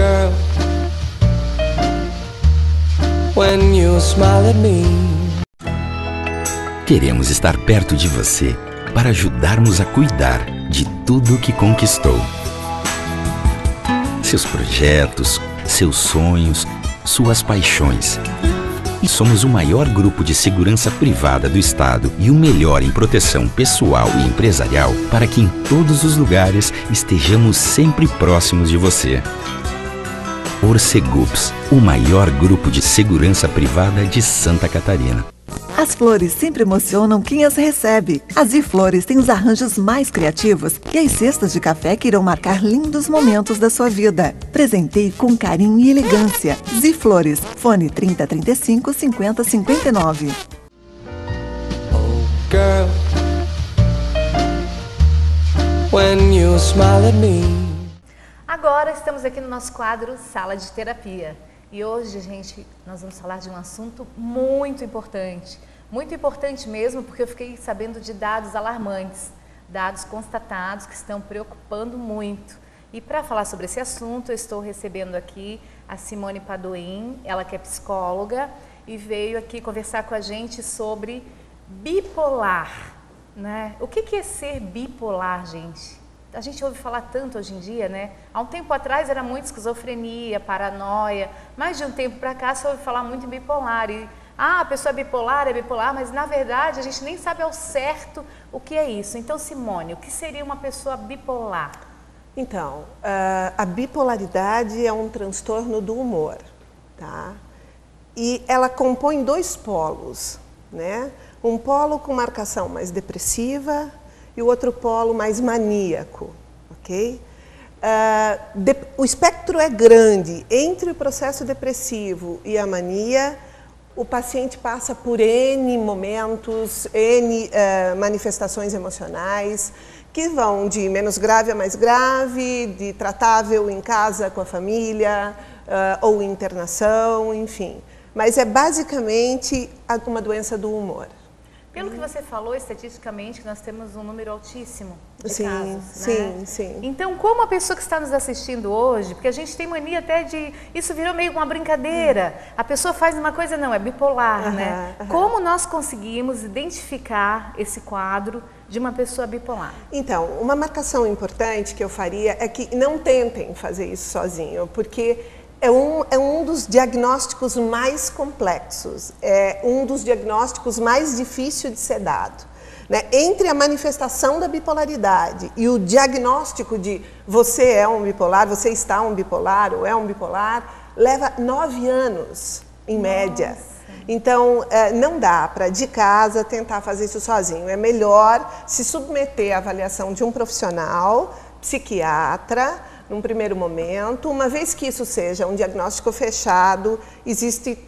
girl, when you smile at me. Queremos estar perto de você para ajudarmos a cuidar de tudo que conquistou. Seus projetos, seus sonhos, suas paixões. E somos o maior grupo de segurança privada do estado e o melhor em proteção pessoal e empresarial para que em todos os lugares estejamos sempre próximos de você. Orcegups, o maior grupo de segurança privada de Santa Catarina. As flores sempre emocionam quem as recebe. A Ziflores tem os arranjos mais criativos e as cestas de café que irão marcar lindos momentos da sua vida. Presenteie com carinho e elegância. Ziflores, fone 3035 5059. Oh girl, when you smile at me. Agora estamos aqui no nosso quadro Sala de Terapia. E hoje, gente, nós vamos falar de um assunto muito importante mesmo, porque eu fiquei sabendo de dados alarmantes, dados constatados que estão preocupando muito. E para falar sobre esse assunto, eu estou recebendo aqui a Simone Padoim, ela que é psicóloga, e veio aqui conversar com a gente sobre bipolar, né? O que é ser bipolar, gente? A gente ouve falar tanto hoje em dia, né? Há um tempo atrás era muito esquizofrenia, paranoia. Mais de um tempo para cá se ouve falar muito em bipolar. E, a pessoa é bipolar, mas na verdade a gente nem sabe ao certo o que é isso. Então, Simone, o que seria uma pessoa bipolar? Então, a bipolaridade é um transtorno do humor, tá? E ela compõe dois polos, né? Um polo com marcação mais depressiva e o outro polo mais maníaco, ok? O espectro é grande. Entre o processo depressivo e a mania, o paciente passa por N momentos, N manifestações emocionais, que vão de menos grave a mais grave, de tratável em casa com a família, ou internação, enfim. Mas é basicamente uma doença do humor. Pelo que você falou, estatisticamente, nós temos um número altíssimo de sim, casos, né? Sim, sim. Então, como a pessoa que está nos assistindo hoje, porque a gente tem mania até de... Isso virou meio uma brincadeira. A pessoa faz uma coisa, não, é bipolar, né? Como nós conseguimos identificar esse quadro de uma pessoa bipolar? Então, uma marcação importante que eu faria é que não tentem fazer isso sozinho, porque é um dos diagnósticos mais complexos, é um dos diagnósticos mais difíceis de ser dado, né? Entre a manifestação da bipolaridade e o diagnóstico de você é um bipolar, você está um bipolar ou é um bipolar, leva 9 anos, em média. Então, não dá para, de casa, tentar fazer isso sozinho. É melhor se submeter à avaliação de um profissional, psiquiatra, num primeiro momento. Uma vez que isso seja um diagnóstico fechado, existem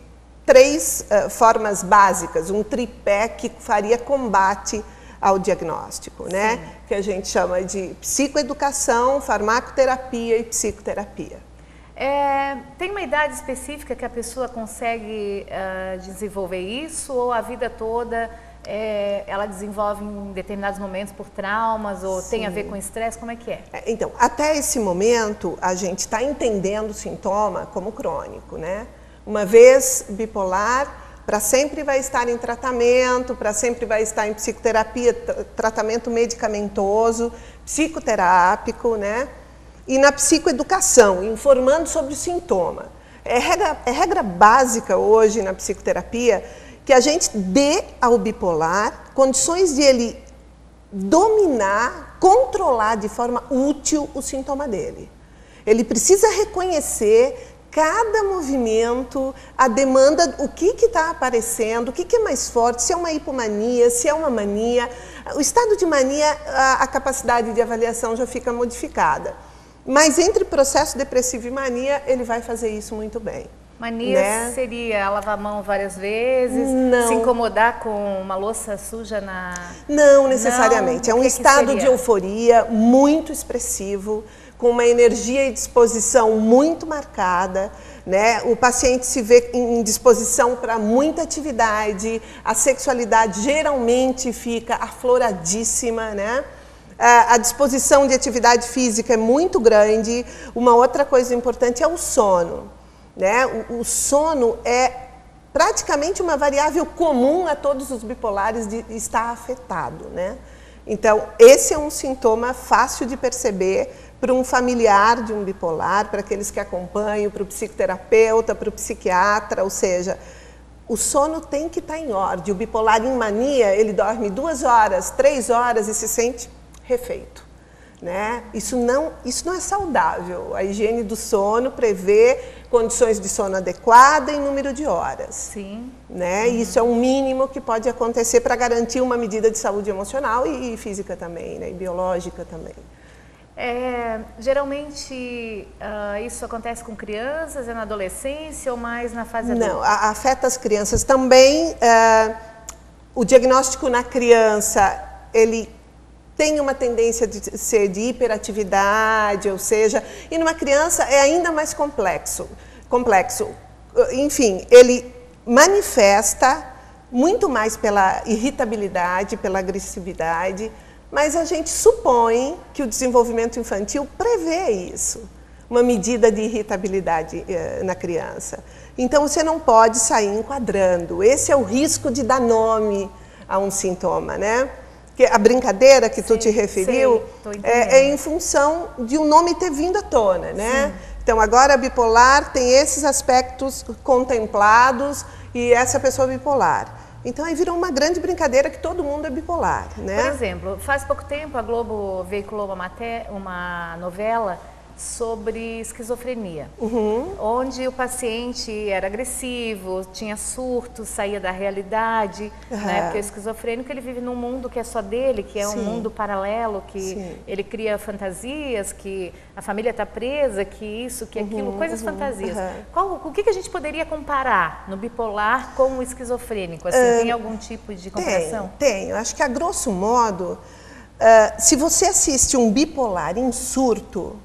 3 formas básicas, um tripé que faria combate ao diagnóstico, né? Sim. Que a gente chama de psicoeducação, farmacoterapia e psicoterapia. Tem uma idade específica que a pessoa consegue desenvolver isso, ou a vida toda ela desenvolve em determinados momentos por traumas, ou tem a ver com estresse? Como é que é? Então, até esse momento, a gente está entendendo o sintoma como crônico, né? Uma vez bipolar, para sempre vai estar em tratamento, para sempre vai estar em psicoterapia, tratamento medicamentoso, psicoterápico, né? E na psicoeducação, informando sobre o sintoma. É regra básica hoje na psicoterapia que a gente dê ao bipolar condições de ele dominar, controlar de forma útil o sintoma dele. Ele precisa reconhecer cada movimento, a demanda, o que está aparecendo, o que é mais forte, se é uma hipomania, se é uma mania. O estado de mania, a capacidade de avaliação já fica modificada. Mas entre processo depressivo e mania, ele vai fazer isso muito bem. Mania, né? Seria lavar a mão várias vezes, não. Se incomodar com uma louça suja na... Não necessariamente, é um estado de euforia muito expressivo, com uma energia e disposição muito marcada, né? O paciente se vê em disposição para muita atividade, a sexualidade geralmente fica afloradíssima, né? A disposição de atividade física é muito grande. Uma outra coisa importante é o sono, né? O sono é praticamente uma variável comum a todos os bipolares de estar afetado, né? Então, esse é um sintoma fácil de perceber para um familiar de um bipolar, para aqueles que acompanham, para o psicoterapeuta, para o psiquiatra, ou seja, o sono tem que estar em ordem. O bipolar em mania, ele dorme 2 horas, 3 horas e se sente refeito, né? Isso não é saudável. A higiene do sono prevê condições de sono adequada e número de horas. Sim. Né? Isso é o mínimo que pode acontecer para garantir uma medida de saúde emocional e física também, né? E biológica também. Geralmente isso acontece com crianças, na adolescência ou mais na fase adulta? Não, afeta as crianças também. O diagnóstico na criança, ele tem uma tendência de ser de hiperatividade, ou seja, e numa criança é ainda mais complexo. Enfim, ele manifesta muito mais pela irritabilidade, pela agressividade, mas a gente supõe que o desenvolvimento infantil prevê isso, uma medida de irritabilidade na criança. Então, você não pode sair enquadrando. Esse é o risco de dar nome a um sintoma, né? Que a brincadeira que tu te referiu é em função de um nome ter vindo à tona, né? Sim. Então, agora a bipolar tem esses aspectos contemplados e essa pessoa bipolar. Então, aí virou uma grande brincadeira que todo mundo é bipolar, né? Por exemplo, faz pouco tempo a Globo veiculou uma novela sobre esquizofrenia, onde o paciente era agressivo, tinha surtos, saía da realidade, né? Porque o esquizofrênico ele vive num mundo que é só dele, que é um mundo paralelo, que ele cria fantasias, que a família está presa, que isso, que aquilo, coisas fantasias. O que a gente poderia comparar no bipolar com o esquizofrênico? Assim, tem algum tipo de comparação? Tem. Acho que a grosso modo, se você assiste um bipolar em surto,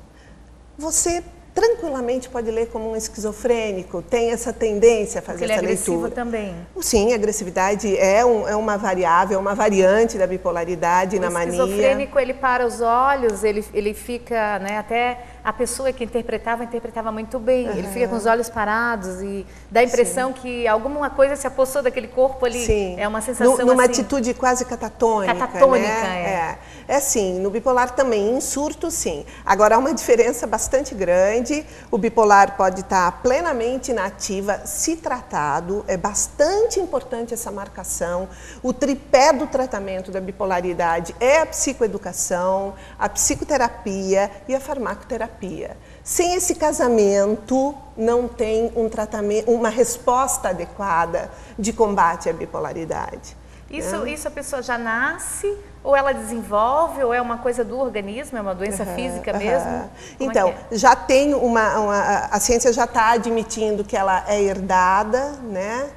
você tranquilamente pode ler como um esquizofrênico, tem essa tendência a fazer essa leitura. Ele é agressivo também. Sim, a agressividade é uma variável, uma variante da bipolaridade na mania. O esquizofrênico, ele para os olhos, ele fica, né, até a pessoa que interpretava muito bem, ele fica com os olhos parados e dá a impressão que alguma coisa se apossou daquele corpo ali, é uma sensação numa assim, atitude quase catatônica, né? É assim, no bipolar também, em surto sim. Agora há uma diferença bastante grande, o bipolar pode estar plenamente inativa, se tratado, é bastante importante essa marcação. O tripé do tratamento da bipolaridade é a psicoeducação, a psicoterapia e a farmacoterapia. Sem esse casamento, não tem um tratamento, uma resposta adequada de combate à bipolaridade. Isso a pessoa já nasce, ou ela desenvolve, ou é uma coisa do organismo, é uma doença física mesmo? Então, já tem a ciência já está admitindo que ela é herdada, né?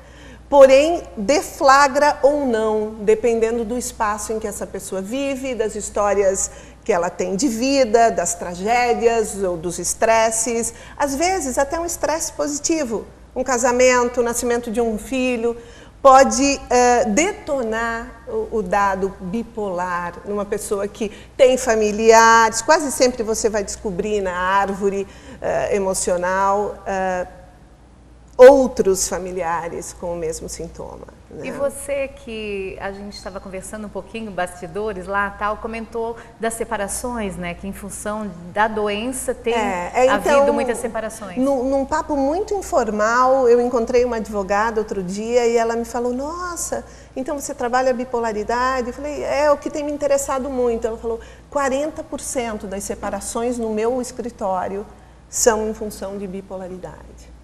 Porém, deflagra ou não, dependendo do espaço em que essa pessoa vive, das histórias que ela tem de vida, das tragédias ou dos estresses, às vezes até um estresse positivo, um casamento, o nascimento de um filho, pode detonar o dado bipolar numa pessoa que tem familiares. Quase sempre você vai descobrir na árvore emocional outros familiares com o mesmo sintoma. Né? E você, que a gente estava conversando um pouquinho, bastidores lá, comentou das separações, né? Que em função da doença tem havido muitas separações. Num papo muito informal, eu encontrei uma advogada outro dia e ela me falou, nossa, então você trabalha a bipolaridade? Eu falei, é o que tem me interessado muito. Ela falou, 40% das separações no meu escritório são em função de bipolaridade.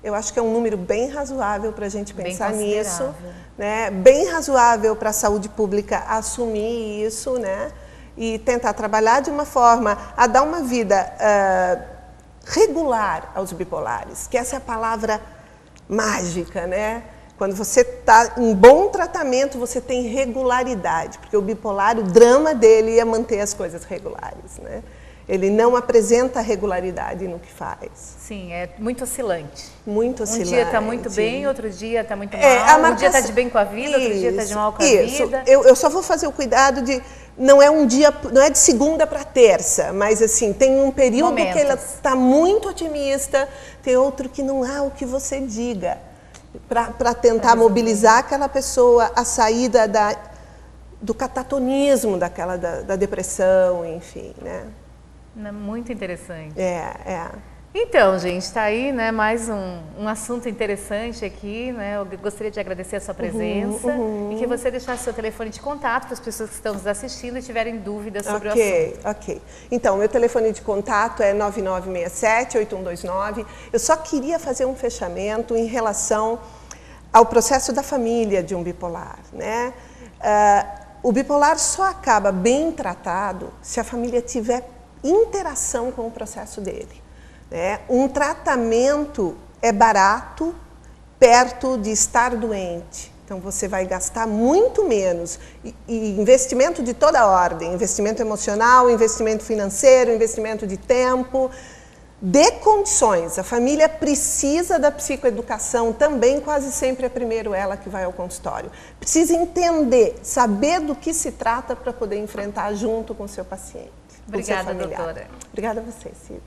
Eu acho que é um número bem razoável para a gente pensar nisso, né? Bem razoável para a saúde pública assumir isso, né? E tentar trabalhar de uma forma a dar uma vida regular aos bipolares, que essa é a palavra mágica, né? Quando você está em bom tratamento, você tem regularidade, porque o bipolar, o drama dele é manter as coisas regulares, né? Ele não apresenta regularidade no que faz. Sim, é muito oscilante. Muito oscilante. Um dia está muito bem, outro dia está muito mal. Um dia está de bem com a vida, outro dia está de mal com a vida. Eu só vou fazer o cuidado de não é um dia, não é de segunda para terça, mas assim, tem um período que ela está muito otimista, tem outro que não há o que você diga, para tentar mobilizar aquela pessoa a sair do catatonismo, da depressão, enfim, né? Muito interessante. É. Então, gente, está aí, né, mais um assunto interessante aqui, né? Eu gostaria de agradecer a sua presença e que você deixasse seu telefone de contato para as pessoas que estão nos assistindo e tiverem dúvidas sobre o assunto. Ok. Então, meu telefone de contato é 9967-8129. Eu só queria fazer um fechamento em relação ao processo da família de um bipolar, né? O bipolar só acaba bem tratado se a família tiver interação com o processo dele. Um tratamento é barato perto de estar doente. Então, você vai gastar muito menos. E investimento de toda ordem, investimento emocional, investimento financeiro, investimento de tempo. Dê condições. A família precisa da psicoeducação também, quase sempre é primeiro ela que vai ao consultório. Precisa entender, saber do que se trata para poder enfrentar junto com o seu paciente. Obrigada, doutora. Obrigada a você, Cida.